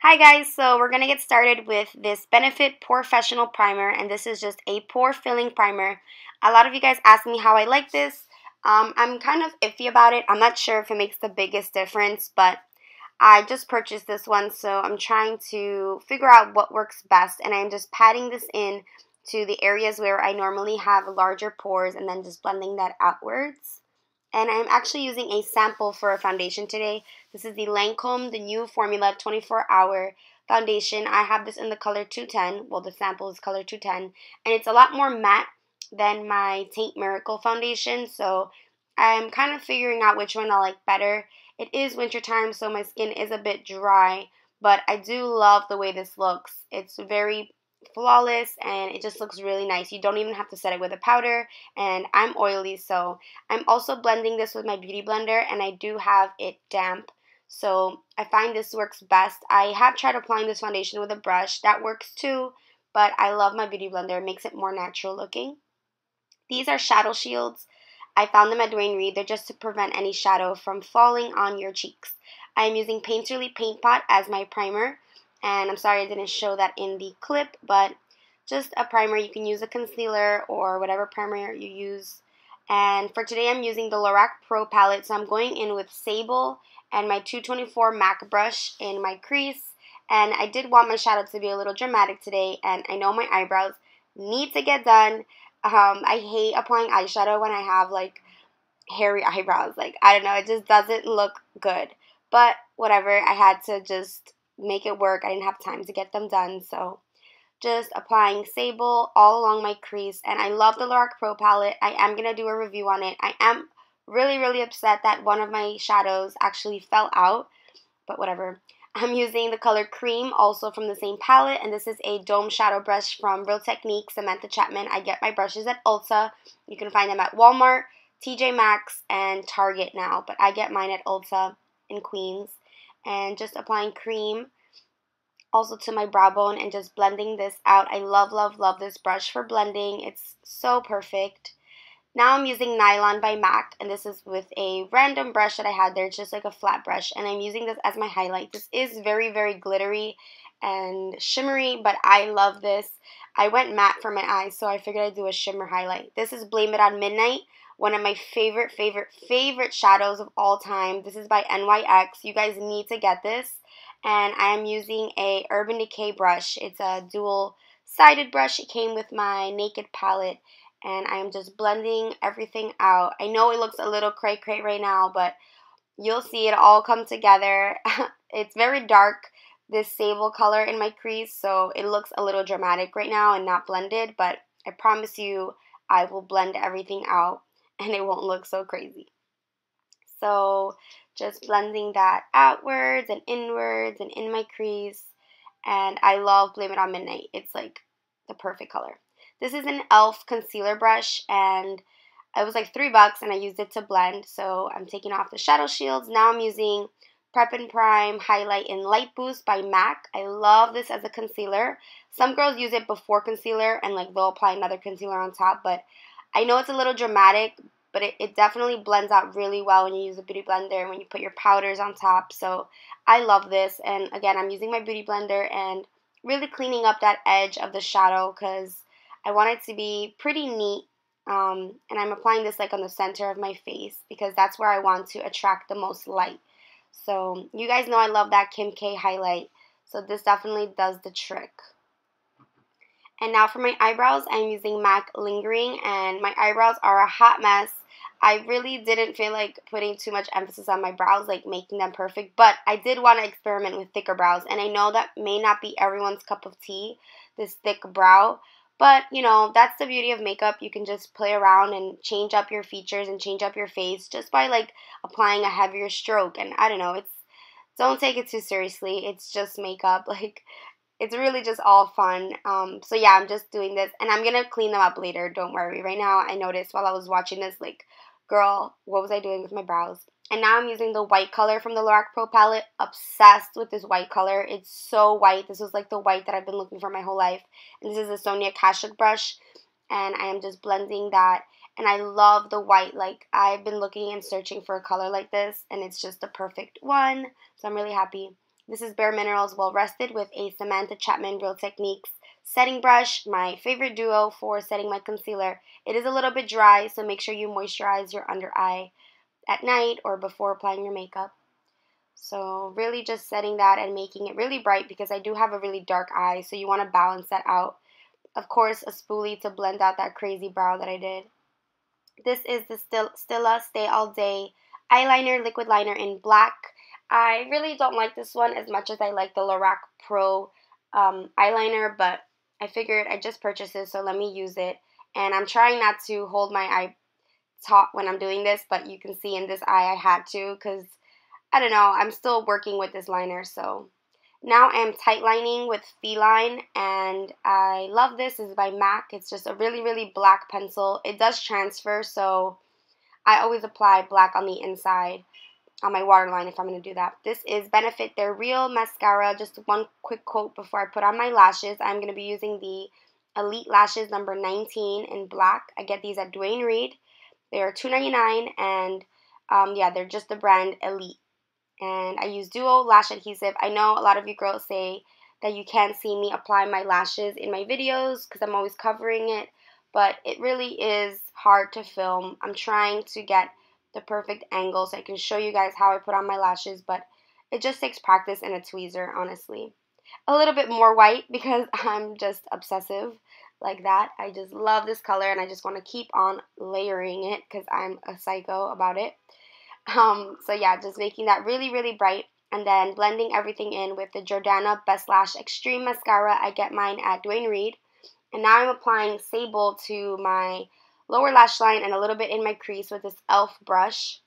Hi guys, so we're going to get started with this Benefit Porefessional Primer, and this is just a pore filling primer. A lot of you guys ask me how I like this. I'm kind of iffy about it. I'm not sure if it makes the biggest difference, but I just purchased this one, so I'm trying to figure out what works best, and I'm just patting this in to the areas where I normally have larger pores and then just blending that outwards. And I'm actually using a sample for a foundation today. This is the Lancome, the new formula 24-hour foundation. I have this in the color 210. Well, the sample is color 210. And it's a lot more matte than my Taint Miracle foundation. So I'm kind of figuring out which one I like better. It is wintertime, so my skin is a bit dry. But I do love the way this looks. It's very flawless and it just looks really nice. You don't even have to set it with a powder, and I'm oily, so I'm also blending this with my beauty blender, and I do have it damp, so I find this works best. I have tried applying this foundation with a brush. That works too, but I love my beauty blender. It makes it more natural looking. These are shadow shields. I found them at Duane. They're just to prevent any shadow from falling on your cheeks. I'm using Painterly Paint Pot as my primer. And I'm sorry I didn't show that in the clip, but just a primer. You can use a concealer or whatever primer you use. And for today I'm using the LORAC Pro Palette, so I'm going in with Sable and my 224 MAC brush in my crease. And I did want my shadow to be a little dramatic today, and I know my eyebrows need to get done. I hate applying eyeshadow when I have like hairy eyebrows. Like, I don't know, it just doesn't look good. But whatever, I had to just make it work. I didn't have time to get them done, so just applying Sable all along my crease. And I love the LORAC Pro Palette. I am going to do a review on it. I am really upset that one of my shadows actually fell out, but whatever. I'm using the color Cream, also from the same palette, and this is a dome shadow brush from Real Technique, Samantha Chapman. I get my brushes at Ulta. You can find them at Walmart, TJ Maxx, and Target now, but I get mine at Ulta in Queens. And just applying cream also to my brow bone and just blending this out. I love this brush for blending. It's so perfect. Now I'm using Nylon by MAC, and this is with a random brush that I had there. It's just like a flat brush, and I'm using this as my highlight. This is very glittery and shimmery, but I love this. I went matte for my eyes, so I figured I'd do a shimmer highlight. This is Blame It on Midnight, one of my favorite shadows of all time. This is by NYX. You guys need to get this. And I am using a Urban Decay brush. It's a dual-sided brush. It came with my Naked palette. And I am just blending everything out. I know it looks a little cray-cray right now, but you'll see it all come together. It's very dark, this sable color in my crease, so it looks a little dramatic right now and not blended, but I promise you I will blend everything out and it won't look so crazy. So just blending that outwards and inwards and in my crease, and I love Blame It on Midnight. It's like the perfect color. This is an e.l.f. concealer brush, and it was like $3 and I used it to blend, so I'm taking off the shadow shields. Now I'm using Prep and Prime Highlight in Light Boost by MAC. I love this as a concealer. Some girls use it before concealer and like they'll apply another concealer on top, but I know it's a little dramatic, but it definitely blends out really well when you use a beauty blender and when you put your powders on top. So I love this, and again, I'm using my beauty blender and really cleaning up that edge of the shadow because I want it to be pretty neat, and I'm applying this like on the center of my face because that's where I want to attract the most light. So you guys know I love that Kim K highlight, so this definitely does the trick. And now for my eyebrows, I'm using MAC Lingering, and my eyebrows are a hot mess. I really didn't feel like putting too much emphasis on my brows, like making them perfect, but I did want to experiment with thicker brows, and I know that may not be everyone's cup of tea, this thick brow, but you know, that's the beauty of makeup. You can just play around and change up your features and change up your face just by like applying a heavier stroke, and I don't know, don't take it too seriously. It's just makeup, like it's really just all fun. So yeah, I'm just doing this, and I'm gonna clean them up later, don't worry. Right now, I noticed while I was watching this, like, girl, what was I doing with my brows? And now I'm using the white color from the LORAC Pro Palette. Obsessed with this white color. It's so white. This was like the white that I've been looking for my whole life. And this is a Sonia Kashuk brush, and I am just blending that. And I love the white. Like, I've been looking and searching for a color like this, and it's just the perfect one. So I'm really happy. This is Bare Minerals Well Rested with a Samantha Chapman Real Techniques setting brush, my favorite duo for setting my concealer. It is a little bit dry, so make sure you moisturize your under eye at night or before applying your makeup. So really just setting that and making it really bright because I do have a really dark eye, so you want to balance that out. Of course, a spoolie to blend out that crazy brow that I did. This is the Stila Stay All Day eyeliner, liquid liner in black. I really don't like this one as much as I like the LORAC Pro eyeliner, but I figured I just purchased it, so let me use it. And I'm trying not to hold my eye taut when I'm doing this, but you can see in this eye I had to because, I don't know, I'm still working with this liner. So now I am tight lining with Feline, and I love this. This is by MAC. It's just a really, really black pencil. It does transfer, so I always apply black on the inside on my waterline if I'm going to do that. This is Benefit Their Real Mascara. Just one quick quote before I put on my lashes. I'm going to be using the Elite Lashes number 19 in black. I get these at Duane Reade. They are $2.99, and yeah, they're just the brand Elite. And I use Duo Lash Adhesive. I know a lot of you girls say that you can't see me apply my lashes in my videos because I'm always covering it, but it really is hard to film. I'm trying to get the perfect angle so I can show you guys how I put on my lashes, but it just takes practice and a tweezer, honestly. A little bit more white because I'm just obsessive like that. I just love this color and I just want to keep on layering it because I'm a psycho about it. So yeah, just making that really, really bright and then blending everything in with the Jordana Best Lash Extreme Mascara. I get mine at Duane Reade. And now I'm applying Sable to my lower lash line and a little bit in my crease with this e.l.f. brush.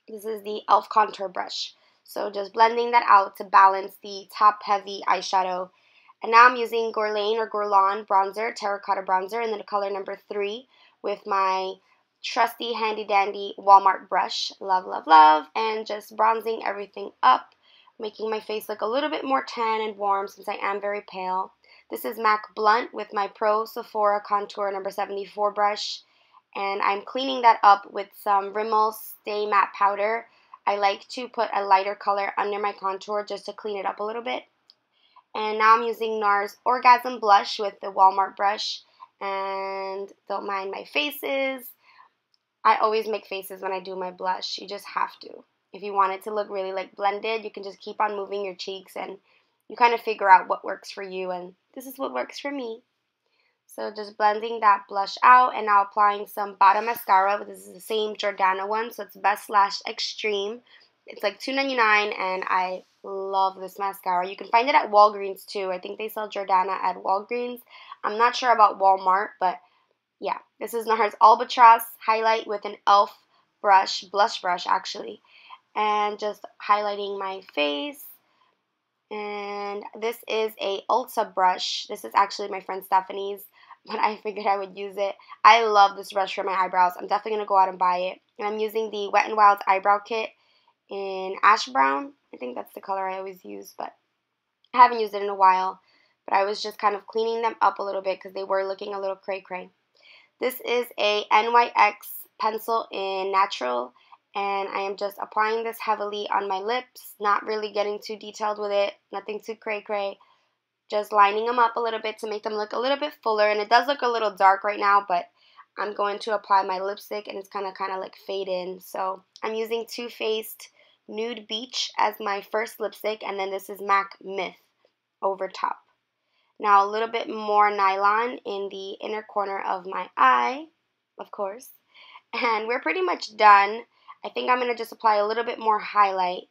This is the e.l.f. contour brush. So just blending that out to balance the top-heavy eyeshadow. And now I'm using Guerlain or Guerlain bronzer, Terracotta bronzer, in the color number 3 with my trusty handy-dandy Walmart brush. Love, love, love. And just bronzing everything up, making my face look a little bit more tan and warm since I am very pale. This is MAC Blunt with my Pro Sephora Contour number 74 brush. And I'm cleaning that up with some Rimmel Stay Matte Powder. I like to put a lighter color under my contour just to clean it up a little bit. And now I'm using Nars Orgasm Blush with the Walmart brush. And don't mind my faces. I always make faces when I do my blush. You just have to. If you want it to look really like blended, you can just keep on moving your cheeks and you kind of figure out what works for you, and this is what works for me. So just blending that blush out and now applying some bottom mascara. This is the same Jordana one, so it's Best Lash Extreme. It's like $2.99 and I love this mascara. You can find it at Walgreens too. I think they sell Jordana at Walgreens. I'm not sure about Walmart, but yeah, this is Nars Albatross highlight with an e.l.f. brush, blush brush actually, and just highlighting my face. And this is a Ulta brush. This is actually my friend Stephanie's, but I figured I would use it. I love this brush for my eyebrows. I'm definitely going to go out and buy it. And I'm using the Wet n Wild eyebrow kit in ash brown. I think that's the color I always use, but I haven't used it in a while. But I was just kind of cleaning them up a little bit because they were looking a little cray-cray. This is a NYX pencil in natural, and I am just applying this heavily on my lips, not really getting too detailed with it, nothing too cray-cray, just lining them up a little bit to make them look a little bit fuller. And it does look a little dark right now, but I'm going to apply my lipstick and it's kind of like fade in. So I'm using Too Faced Nude Beach as my first lipstick, and then this is MAC Myth over top. Now a little bit more nylon in the inner corner of my eye, of course. And we're pretty much done. I think I'm going to just apply a little bit more highlight.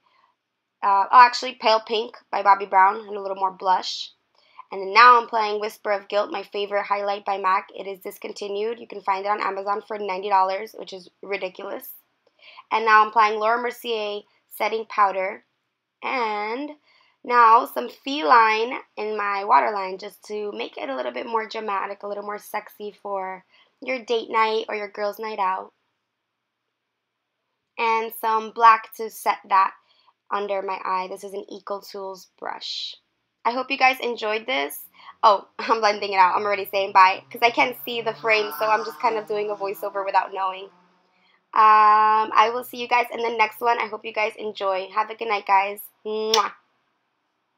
Actually, Pale Pink by Bobbi Brown and a little more blush. And then now I'm playing Whisper of Guilt, my favorite highlight by MAC. It is discontinued. You can find it on Amazon for $90, which is ridiculous. And now I'm applying Laura Mercier setting powder. And now some Feline in my waterline just to make it a little bit more dramatic, a little more sexy for your date night or your girls' night out. And some black to set that under my eye. This is an Eco Tools brush. I hope you guys enjoyed this. Oh, I'm blending it out. I'm already saying bye because I can't see the frame, so I'm just kind of doing a voiceover without knowing. I will see you guys in the next one. I hope you guys enjoy. Have a good night, guys. Mwah.